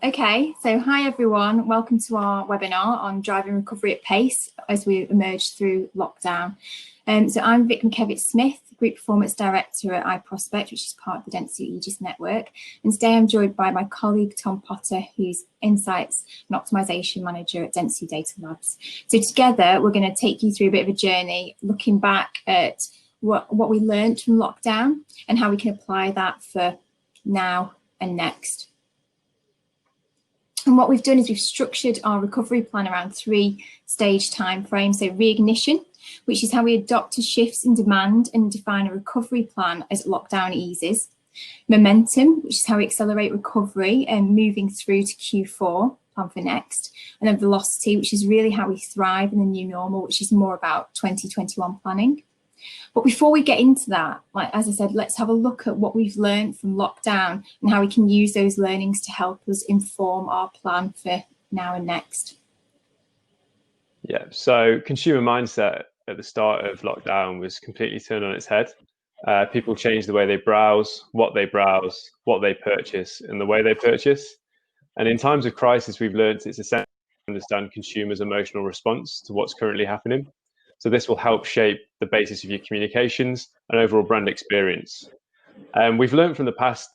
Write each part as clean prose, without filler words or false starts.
Okay, so hi everyone, welcome to our webinar on driving recovery at pace as we emerge through lockdown. So I'm Vic McKevitt-Smith, Group Performance Director at iProspect, which is part of the Dentsu Aegis network. And today I'm joined by my colleague Tom Potter, who's Insights and Optimization Manager at Dentsu Data Labs. So together we're going to take you through a bit of a journey, looking back at what we learned from lockdown and how we can apply that for now and next. And what we've done is we've structured our recovery plan around 3-stage time frame. So reignition, which is how we adapt to shifts in demand and define a recovery plan as lockdown eases. Momentum, which is how we accelerate recovery and moving through to Q4, plan for next. And then velocity, which is really how we thrive in the new normal, which is more about 2021 planning. But before we get into that, as I said, let's have a look at what we've learned from lockdown and how we can use those learnings to help us inform our plan for now and next. Yeah, so consumer mindset at the start of lockdown was completely turned on its head. People changed the way they browse, what they purchase, and the way they purchase. And in times of crisis, we've learned it's essential to understand consumers' emotional response to what's currently happening. So this will help shape the basis of your communications and overall brand experience. We've learned from the past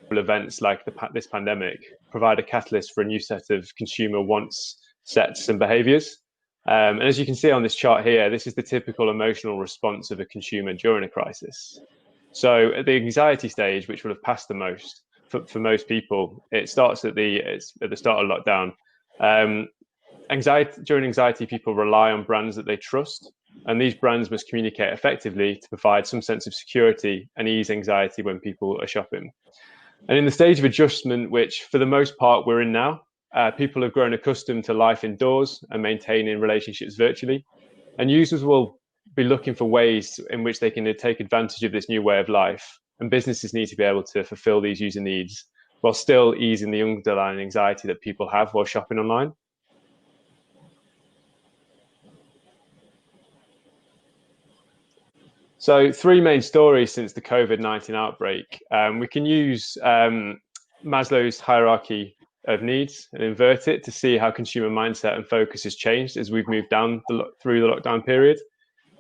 events like this pandemic provide a catalyst for a new set of consumer wants, sets and behaviors. And as you can see on this chart here, this is the typical emotional response of a consumer during a crisis. So at the anxiety stage, which will have passed the most for most people, it starts at the start of lockdown. During anxiety, people rely on brands that they trust, and these brands must communicate effectively to provide some sense of security and ease anxiety when people are shopping. And in the stage of adjustment, which for the most part we're in now, people have grown accustomed to life indoors and maintaining relationships virtually, and users will be looking for ways in which they can take advantage of this new way of life, and businesses need to be able to fulfill these user needs while still easing the underlying anxiety that people have while shopping online. So 3 main stories since the COVID-19 outbreak. We can use Maslow's hierarchy of needs and invert it to see how consumer mindset and focus has changed as we've moved down through the lockdown period.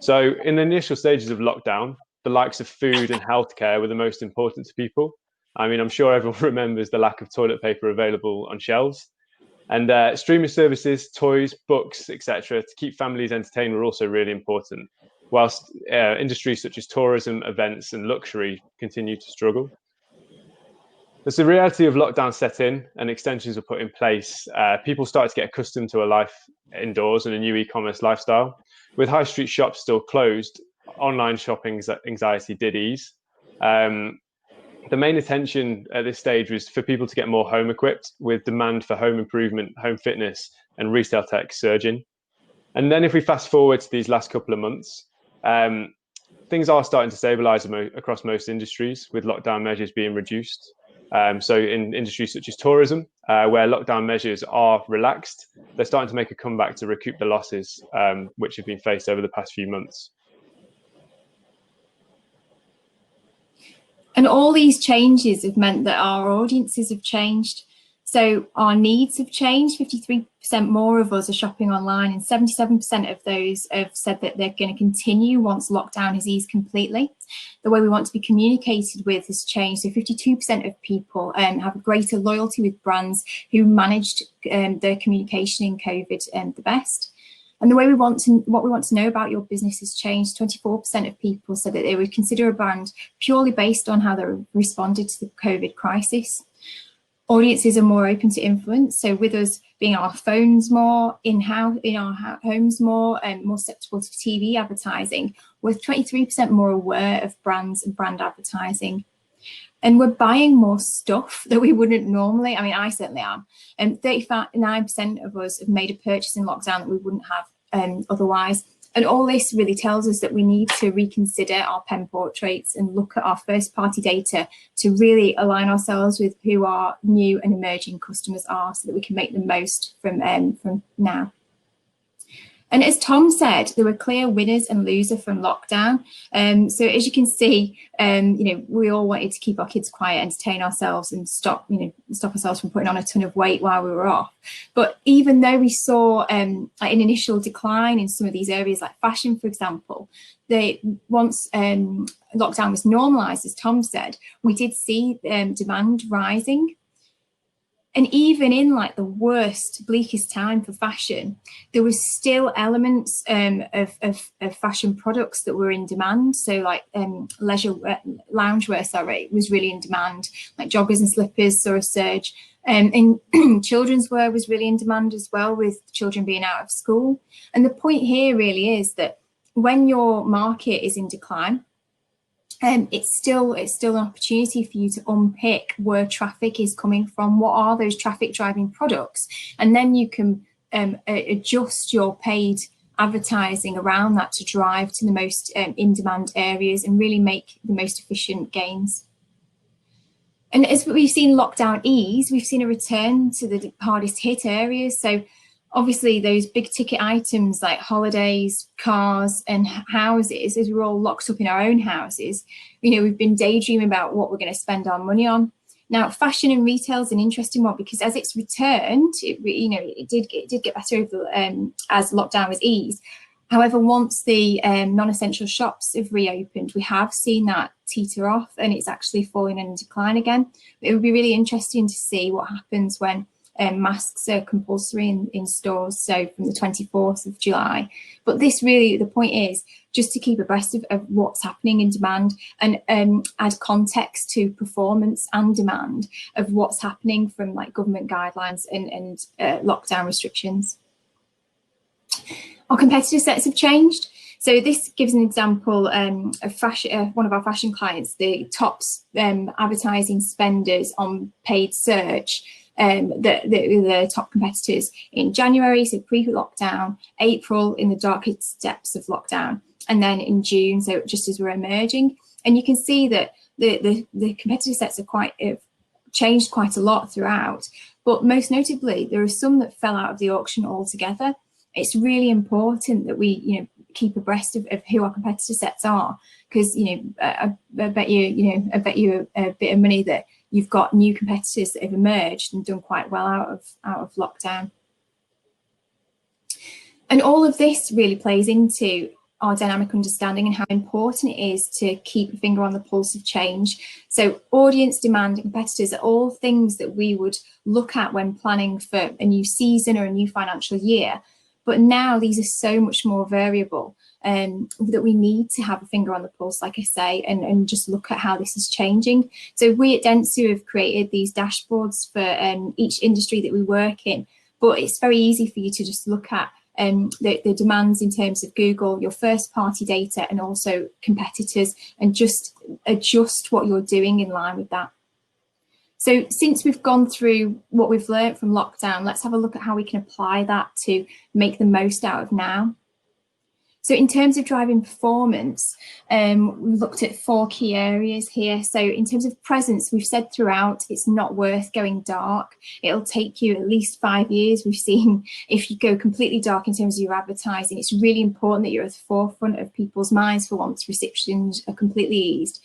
So in the initial stages of lockdown, the likes of food and healthcare were the most important to people. I mean, I'm sure everyone remembers the lack of toilet paper available on shelves. And streaming services, toys, books, etc., to keep families entertained were also really important, whilst industries such as tourism, events and luxury continue to struggle. As the reality of lockdown set in and extensions were put in place, people started to get accustomed to a life indoors and a new e-commerce lifestyle. With high street shops still closed, online shopping anxiety did ease. The main attention at this stage was for people to get more home equipped, with demand for home improvement, home fitness and retail tech surging. And then if we fast forward to these last couple of months, things are starting to stabilize across most industries, with lockdown measures being reduced. So in industries such as tourism, where lockdown measures are relaxed, they're starting to make a comeback to recoup the losses which have been faced over the past few months. And all these changes have meant that our audiences have changed. So our needs have changed. 53% more of us are shopping online, and 77% of those have said that they're going to continue once lockdown has eased completely. The way we want to be communicated with has changed. So 52% of people have a greater loyalty with brands who managed their communication in COVID the best. And the way what we want to know about your business has changed. 24% of people said that they would consider a brand purely based on how they responded to the COVID crisis. Audiences are more open to influence. So with us being on our phones more, in our homes more, and more susceptible to TV advertising, we're 23% more aware of brands and brand advertising. And we're buying more stuff that we wouldn't normally. I mean, I certainly am. And 39% of us have made a purchase in lockdown that we wouldn't have otherwise. And all this really tells us that we need to reconsider our pen portraits and look at our first party data to really align ourselves with who our new and emerging customers are, so that we can make the most from now. And as Tom said, there were clear winners and losers from lockdown. So as you can see, we all wanted to keep our kids quiet, entertain ourselves, and stop ourselves from putting on a ton of weight while we were off. But even though we saw an initial decline in some of these areas, like fashion, for example, once lockdown was normalised, as Tom said, we did see demand rising. And even in like the worst, bleakest time for fashion, there was still elements of fashion products that were in demand. So like leisure loungewear, was really in demand. Like joggers and slippers saw a surge. And children's wear was really in demand as well, with children being out of school. And the point here really is that when your market is in decline, it's still an opportunity for you to unpick where traffic is coming from. What are those traffic driving products? And then you can adjust your paid advertising around that to drive to the most in-demand areas and really make the most efficient gains. And as we've seen lockdown ease, we've seen a return to the hardest hit areas. So obviously those big ticket items like holidays, cars and houses, as we're all locked up in our own houses, we've been daydreaming about what we're going to spend our money on. Now, fashion and retail is an interesting one, because as it's returned, it did get better as lockdown was eased. However, once the non-essential shops have reopened, we have seen that teeter off, and it's actually falling in decline again. It would be really interesting to see what happens when masks are compulsory in stores, so from the 24th of July. But this really, the point is just to keep abreast of what's happening in demand, and add context to performance and demand of what's happening from like government guidelines and lockdown restrictions. Our competitor sets have changed. So this gives an example of fashion, one of our fashion clients, the top advertising spenders on paid search, the top competitors in January, so pre-lockdown, April in the darkest depths of lockdown, and then in June, so just as we're emerging. And you can see that the competitor sets have changed quite a lot throughout, but most notably, there are some that fell out of the auction altogether. It's really important that we, keep abreast of who our competitor sets are, because I bet you a bit of money that you've got new competitors that have emerged and done quite well out of lockdown. And all of this really plays into our dynamic understanding and how important it is to keep a finger on the pulse of change. So audience, demand and competitors are all things that we would look at when planning for a new season or a new financial year. But now these are so much more variable that we need to have a finger on the pulse, like I say, and just look at how this is changing. So we at Dentsu have created these dashboards for each industry that we work in, but it's very easy for you to just look at the demands in terms of Google, your first party data and also competitors, and just adjust what you're doing in line with that. So since we've gone through what we've learned from lockdown, let's have a look at how we can apply that to make the most out of now. So in terms of driving performance, we've looked at 4 key areas here. So in terms of presence, we've said throughout, it's not worth going dark. It'll take you at least 5 years. We've seen if you go completely dark in terms of your advertising, it's really important that you're at the forefront of people's minds for once restrictions are completely eased.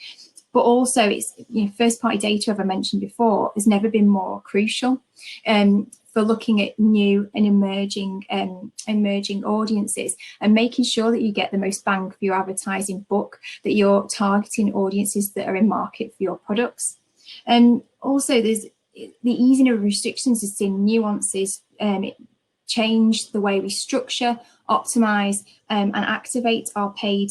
But also, it's first party data, as I mentioned before, has never been more crucial for looking at new and emerging audiences and making sure that you get the most bang for your advertising buck, that you're targeting audiences that are in market for your products. And also, there's the easing of restrictions has seen nuances change the way we structure, optimize and activate our paid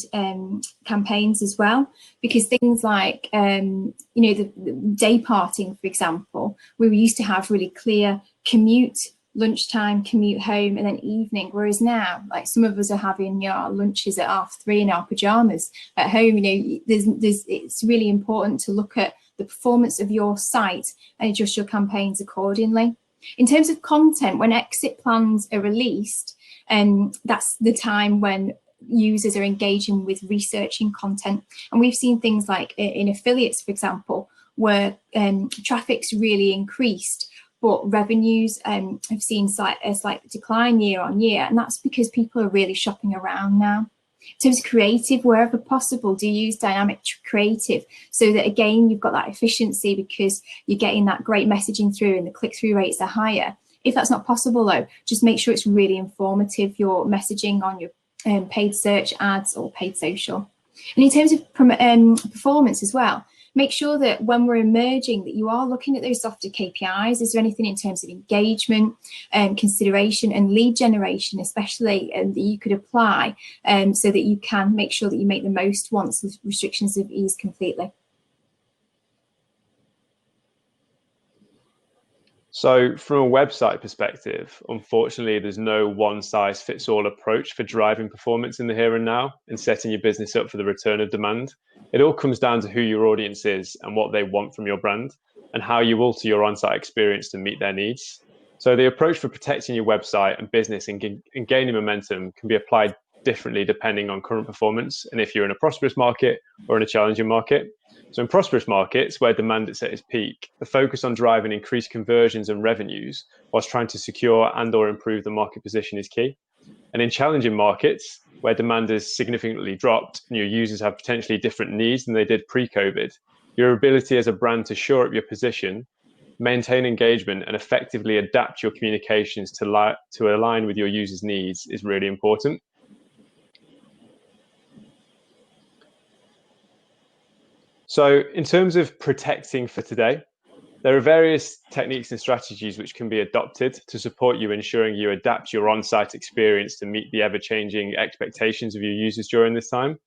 campaigns as well, because things like the day parting, for example, we used to have really clear commute, lunchtime, commute home, and then evening, whereas now, like some of us are having our lunches at 3:30 in our pajamas at home. It's really important to look at the performance of your site and adjust your campaigns accordingly. In terms of content, when exit plans are released, that's the time when users are engaging with researching content. And we've seen things like in affiliates, for example, where traffic's really increased, but revenues have seen a slight decline year on year, and that's because people are really shopping around now. In terms of creative, wherever possible, do use dynamic creative so that, again, you've got that efficiency because you're getting that great messaging through and the click-through rates are higher. If that's not possible, though, just make sure it's really informative, your messaging on your paid search ads or paid social. And in terms of performance as well, make sure that when we're emerging that you are looking at those softer KPIs. Is there anything in terms of engagement, consideration and lead generation especially that you could apply so that you can make sure that you make the most once the restrictions have eased completely? So from a website perspective, unfortunately, there's no one-size-fits-all approach for driving performance in the here and now and setting your business up for the return of demand. It all comes down to who your audience is and what they want from your brand and how you alter your on-site experience to meet their needs. So the approach for protecting your website and business and gaining momentum can be applied differently depending on current performance and if you're in a prosperous market or in a challenging market. So in prosperous markets where demand is at its peak, the focus on driving increased conversions and revenues whilst trying to secure and or improve the market position is key. And in challenging markets where demand has significantly dropped and your users have potentially different needs than they did pre-COVID, your ability as a brand to shore up your position, maintain engagement and effectively adapt your communications to align with your users' needs is really important. So in terms of protecting for today, there are various techniques and strategies which can be adopted to support you ensuring you adapt your on-site experience to meet the ever-changing expectations of your users during this time.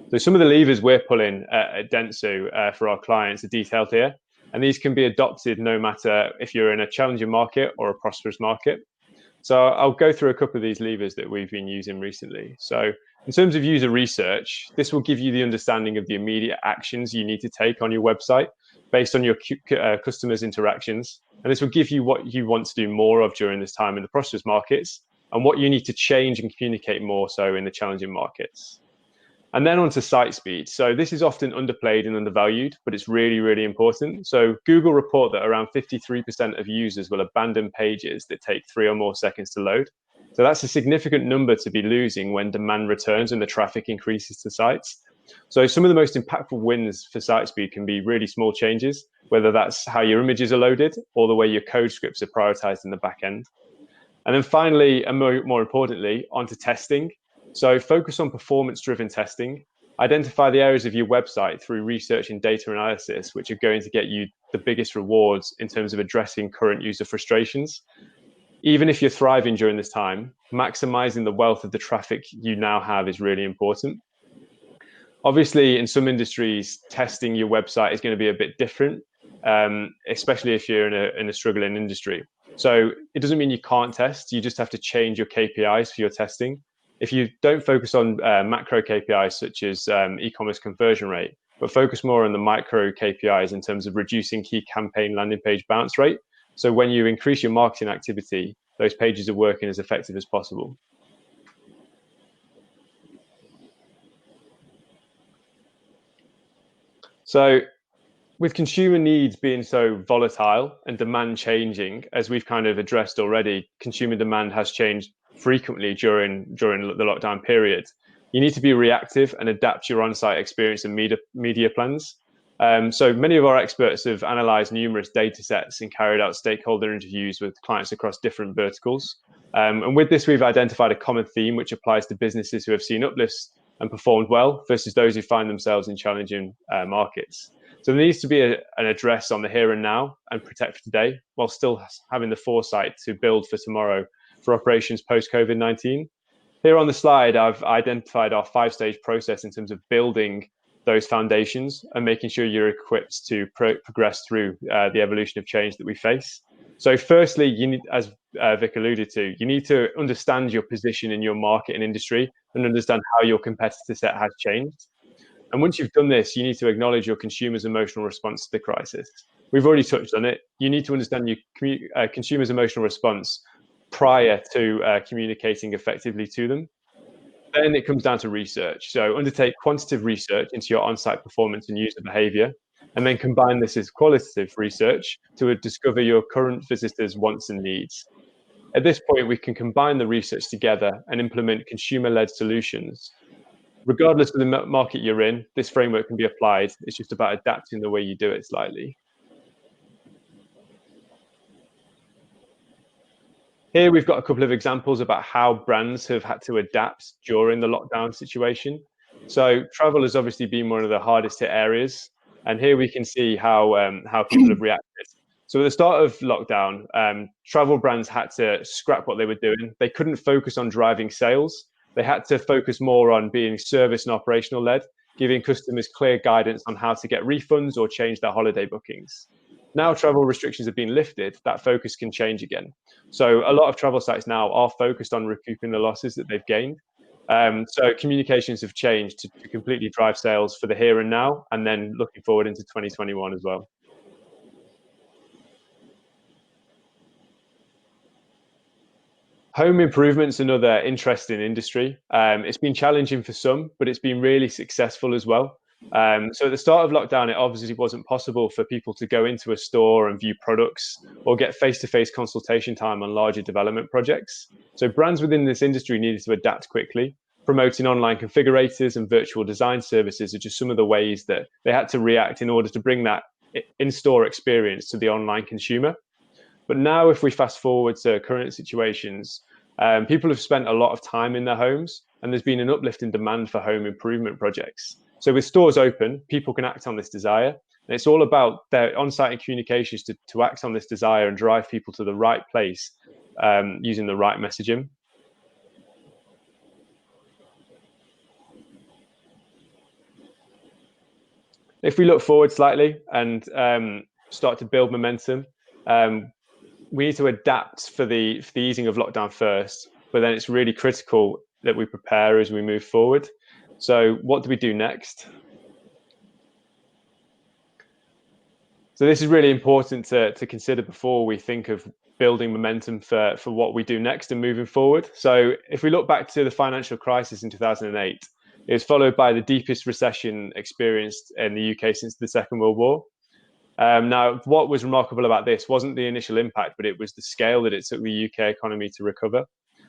So some of the levers we're pulling at Dentsu for our clients are detailed here, and these can be adopted no matter if you're in a challenging market or a prosperous market. So I'll go through a couple of these levers that we've been using recently. So in terms of user research, this will give you the understanding of the immediate actions you need to take on your website based on your customers' interactions. And this will give you what you want to do more of during this time in the prosperous markets and what you need to change and communicate more so in the challenging markets. And then onto site speed. So this is often underplayed and undervalued, but it's really, really important. So Google report that around 53% of users will abandon pages that take 3 or more seconds to load. So that's a significant number to be losing when demand returns and the traffic increases to sites. So some of the most impactful wins for site speed can be really small changes, whether that's how your images are loaded or the way your code scripts are prioritized in the back end. And then finally, and more importantly, onto testing. So focus on performance-driven testing. Identify the areas of your website through research and data analysis, which are going to get you the biggest rewards in terms of addressing current user frustrations. Even if you're thriving during this time, maximizing the wealth of the traffic you now have is really important. Obviously, in some industries, testing your website is going to be a bit different, especially if you're in a struggling industry. So it doesn't mean you can't test, you just have to change your KPIs for your testing. If you don't focus on macro KPIs such as e-commerce conversion rate, but focus more on the micro KPIs in terms of reducing key campaign landing page bounce rate. So when you increase your marketing activity, those pages are working as effective as possible. So with consumer needs being so volatile and demand changing, as we've kind of addressed already, consumer demand has changed frequently during the lockdown period. You need to be reactive and adapt your on-site experience and media plans. So many of our experts have analysed numerous data sets and carried out stakeholder interviews with clients across different verticals. And with this, we've identified a common theme which applies to businesses who have seen uplifts and performed well versus those who find themselves in challenging markets. So there needs to be an address on the here and now and protect for today, while still having the foresight to build for tomorrow for operations post-COVID-19. Here on the slide, I've identified our 5-stage process in terms of building those foundations and making sure you're equipped to progress through the evolution of change that we face. So firstly, you need, as Vic alluded to, you need to understand your position in your market and industry and understand how your competitor set has changed. And once you've done this, you need to acknowledge your consumer's emotional response to the crisis. We've already touched on it. You need to understand your consumer's emotional response prior to communicating effectively to them. Then it comes down to research. So undertake quantitative research into your on-site performance and user behavior. and then combine this with qualitative research to discover your current visitors' wants and needs. At this point, we can combine the research together and implement consumer-led solutions. Regardless of the market you're in, this framework can be applied. It's just about adapting the way you do it slightly. Here we've got a couple of examples about how brands have had to adapt during the lockdown situation. So travel has obviously been one of the hardest hit areas, and here we can see how people have reacted. So at the start of lockdown, travel brands had to scrap what they were doing. They couldn't focus on driving sales. They had to focus more on being service and operational led, giving customers clear guidance on how to get refunds or change their holiday bookings. Now travel restrictions have been lifted, that focus can change again. So a lot of travel sites now are focused on recouping the losses that they've gained. So communications have changed to completely drive sales for the here and now, and then looking forward into 2021 as well. Home improvement's another interesting industry. It's been challenging for some, but it's been really successful as well. So at the start of lockdown, it obviously wasn't possible for people to go into a store and view products or get face-to-face consultation time on larger development projects. So brands within this industry needed to adapt quickly. Promoting online configurators and virtual design services are just some of the ways that they had to react in order to bring that in-store experience to the online consumer. But now, if we fast forward to current situations, people have spent a lot of time in their homes, and there's been an uplift in demand for home improvement projects. So with stores open, people can act on this desire. And it's all about their on-site communications to act on this desire and drive people to the right place using the right messaging. If we look forward slightly and start to build momentum, we need to adapt for the easing of lockdown first, but then it's really critical that we prepare as we move forward. So what do we do next? So this is really important to consider before we think of building momentum for what we do next and moving forward. So if we look back to the financial crisis in 2008, it was followed by the deepest recession experienced in the UK since the Second World War. Now, what was remarkable about this wasn't the initial impact, but it was the scale that it took the UK economy to recover.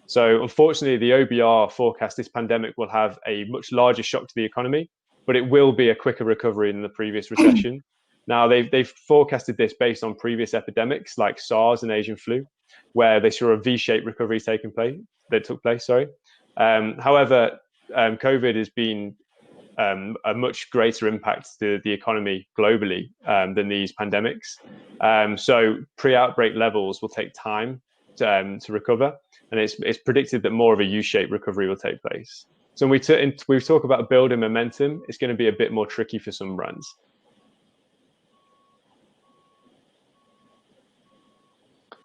So unfortunately, the OBR forecast this pandemic will have a much larger shock to the economy, but it will be a quicker recovery than the previous recession. Now, they've forecasted this based on previous epidemics like SARS and Asian flu, where they saw a V-shaped recovery took place. However, COVID has been a much greater impact to the economy globally than these pandemics. So pre-outbreak levels will take time to recover, and it's predicted that more of a U-shaped recovery will take place. So when we talk about building momentum, it's going to be a bit more tricky for some brands.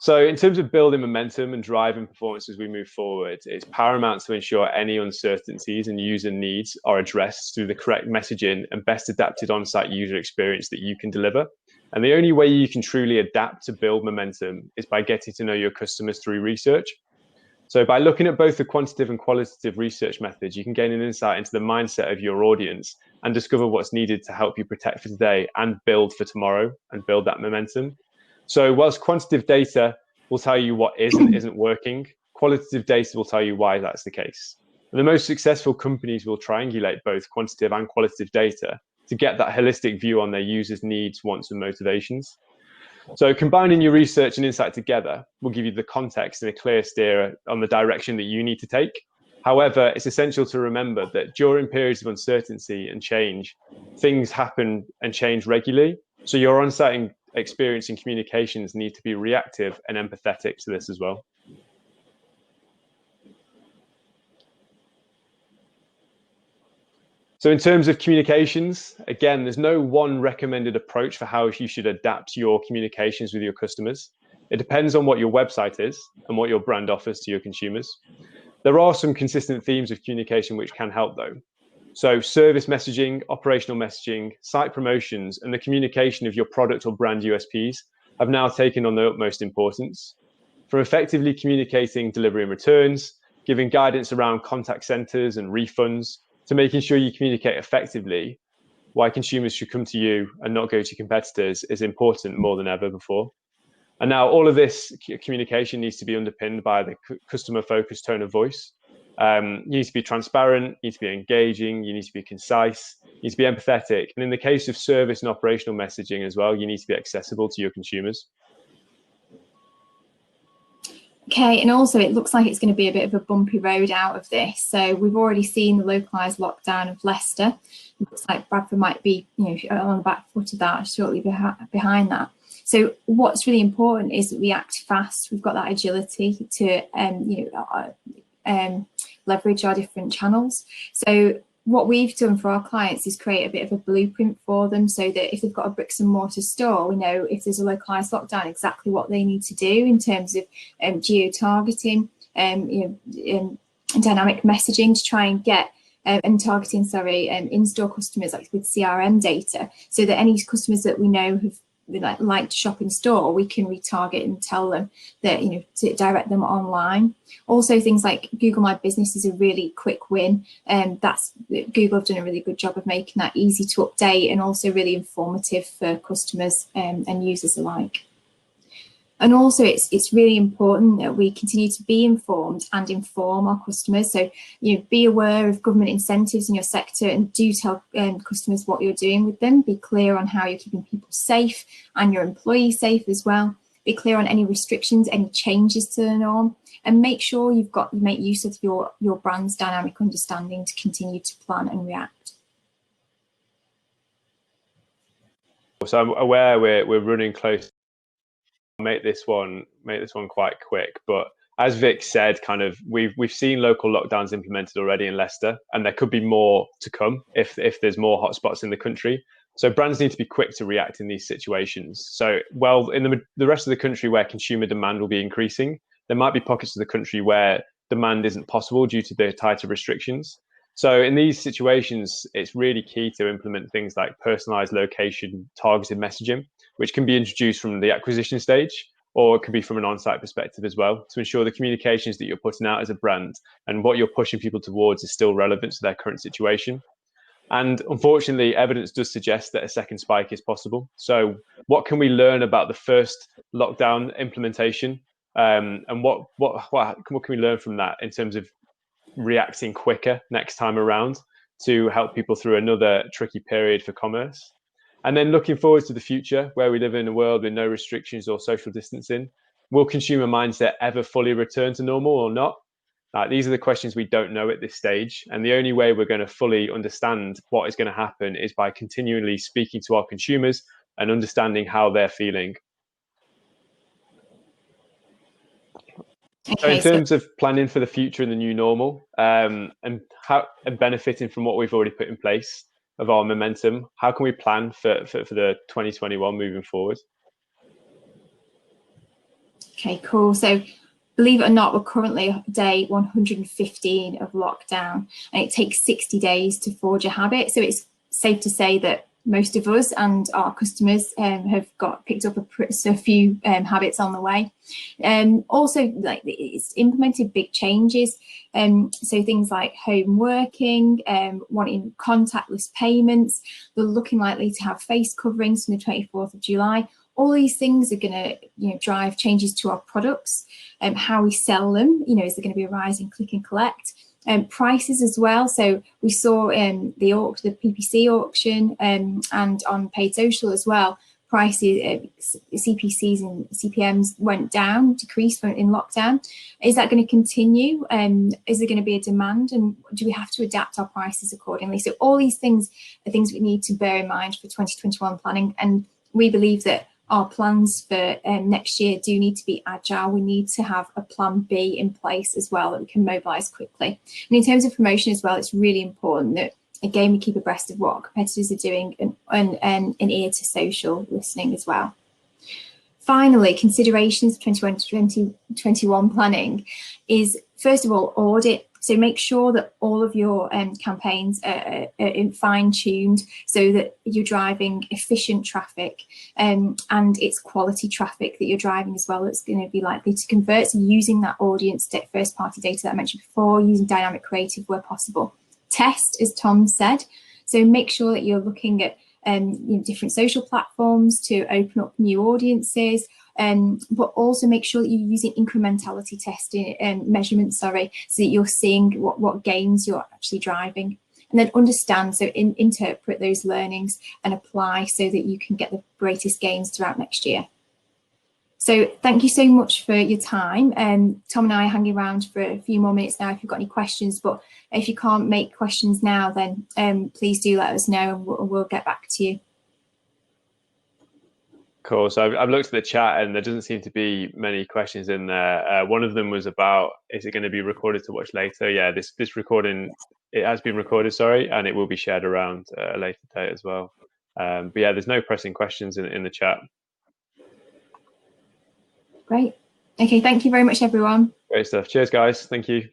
So in terms of building momentum and driving performance as we move forward, it's paramount to ensure any uncertainties and user needs are addressed through the correct messaging and best adapted on-site user experience that you can deliver. And the only way you can truly adapt to build momentum is by getting to know your customers through research. So by looking at both the quantitative and qualitative research methods, you can gain an insight into the mindset of your audience and discover what's needed to help you protect for today and build for tomorrow and build that momentum. So whilst quantitative data will tell you what is and isn't working, qualitative data will tell you why that's the case. And the most successful companies will triangulate both quantitative and qualitative data to get that holistic view on their users' needs, wants, and motivations. So combining your research and insight together will give you the context and a clear steer on the direction that you need to take. However, it's essential to remember that during periods of uncertainty and change, things happen and change regularly. So your on-site experience and communications need to be reactive and empathetic to this as well. So in terms of communications, again, there's no one recommended approach for how you should adapt your communications with your customers. It depends on what your website is and what your brand offers to your consumers. There are some consistent themes of communication which can help though. So service messaging, operational messaging, site promotions, and the communication of your product or brand USPs have now taken on the utmost importance. From effectively communicating delivery and returns, giving guidance around contact centers and refunds, to making sure you communicate effectively why consumers should come to you and not go to competitors is important more than ever before. And now all of this communication needs to be underpinned by the customer focused tone of voice. You need to be transparent, you need to be engaging, you need to be concise, you need to be empathetic. And in the case of service and operational messaging as well, you need to be accessible to your consumers. Okay, and also it looks like it's going to be a bit of a bumpy road out of this. So we've already seen the localised lockdown of Leicester. It looks like Bradford might be, on the back foot of that, shortly behind that. So what's really important is that we act fast. We've got that agility to, leverage our different channels. So what we've done for our clients is create a bit of a blueprint for them, so that if they've got a bricks and mortar store, we know if there's a localized lockdown exactly what they need to do in terms of geo-targeting, dynamic messaging to try and get and targeting, in-store customers like with CRM data, so that any customers that we know have like to shop in store, we can retarget and tell them that, to direct them online. Also things like Google My Business is a really quick win, and Google have done a really good job of making that easy to update and also really informative for customers and users alike. And also it's really important that we continue to be informed and inform our customers. So, be aware of government incentives in your sector and do tell customers what you're doing with them. Be clear on how you're keeping people safe and your employees safe as well. Be clear on any restrictions, any changes to the norm, and make sure you make use of your brand's dynamic understanding to continue to plan and react. So I'm aware we're running close. Make this one quite quick, but as Vic said, we've seen local lockdowns implemented already in Leicester, and there could be more to come if there's more hotspots in the country. So brands need to be quick to react in these situations. So, in the rest of the country where consumer demand will be increasing, there might be pockets of the country where demand isn't possible due to the tighter restrictions. So in these situations, it's really key to implement things like personalized location targeted messaging, which can be introduced from the acquisition stage, or it could be from an on-site perspective as well, to ensure the communications that you're putting out as a brand and what you're pushing people towards is still relevant to their current situation. And unfortunately, evidence does suggest that a second spike is possible. So what can we learn about the first lockdown implementation? And what can we learn from that in terms of reacting quicker next time around to help people through another tricky period for commerce? And then looking forward to the future, where we live in a world with no restrictions or social distancing, will consumer mindset ever fully return to normal or not? These are the questions we don't know at this stage. And the only way we're going to fully understand what is going to happen is by continually speaking to our consumers and understanding how they're feeling. So in terms of planning for the future and the new normal, and benefiting from what we've already put in place of our momentum, how can we plan for the 2021 moving forward? Okay, cool. So believe it or not, we're currently day 115 of lockdown, and it takes 60 days to forge a habit. So it's safe to say that most of us and our customers have picked up a few habits on the way. Also, it's implemented big changes. So things like home working, wanting contactless payments. They're looking likely to have face coverings from the 24th of July. All these things are going to drive changes to our products, how we sell them. Is there going to be a rise in click and collect? Prices as well. So we saw the PPC auction and on paid social as well, prices, CPCs and CPMs went down, decreased in lockdown. Is that going to continue? Is there going to be a demand, and do we have to adapt our prices accordingly? So all these things are things we need to bear in mind for 2021 planning, and we believe that our plans for next year do need to be agile. We need to have a plan B in place as well that we can mobilise quickly. And in terms of promotion as well, it's really important that, again, we keep abreast of what our competitors are doing and an ear to social listening as well. Finally, considerations for 2021 planning is, first of all, audit. So make sure that all of your campaigns are fine-tuned so that you're driving efficient traffic, and it's quality traffic that you're driving as well that's going to be likely to convert. So using that audience first-party data that I mentioned before, using dynamic creative where possible. Test, as Tom said. So make sure that you're looking at different social platforms to open up new audiences, but also make sure that you're using incrementality testing and measurements, so that you're seeing what gains you're actually driving. And then understand, so interpret those learnings and apply so that you can get the greatest gains throughout next year. So thank you so much for your time. Tom and I are hanging around for a few more minutes now if you've got any questions, but if you can't make questions now, then please do let us know and we'll get back to you. Cool. So I've looked at the chat and there doesn't seem to be many questions in there. One of them was about, is it going to be recorded to watch later? Yeah, this recording, it has been recorded, sorry, and it will be shared around a later date as well. But yeah, there's no pressing questions in the chat. Great. Okay, thank you very much, everyone. Great stuff. Cheers, guys. Thank you.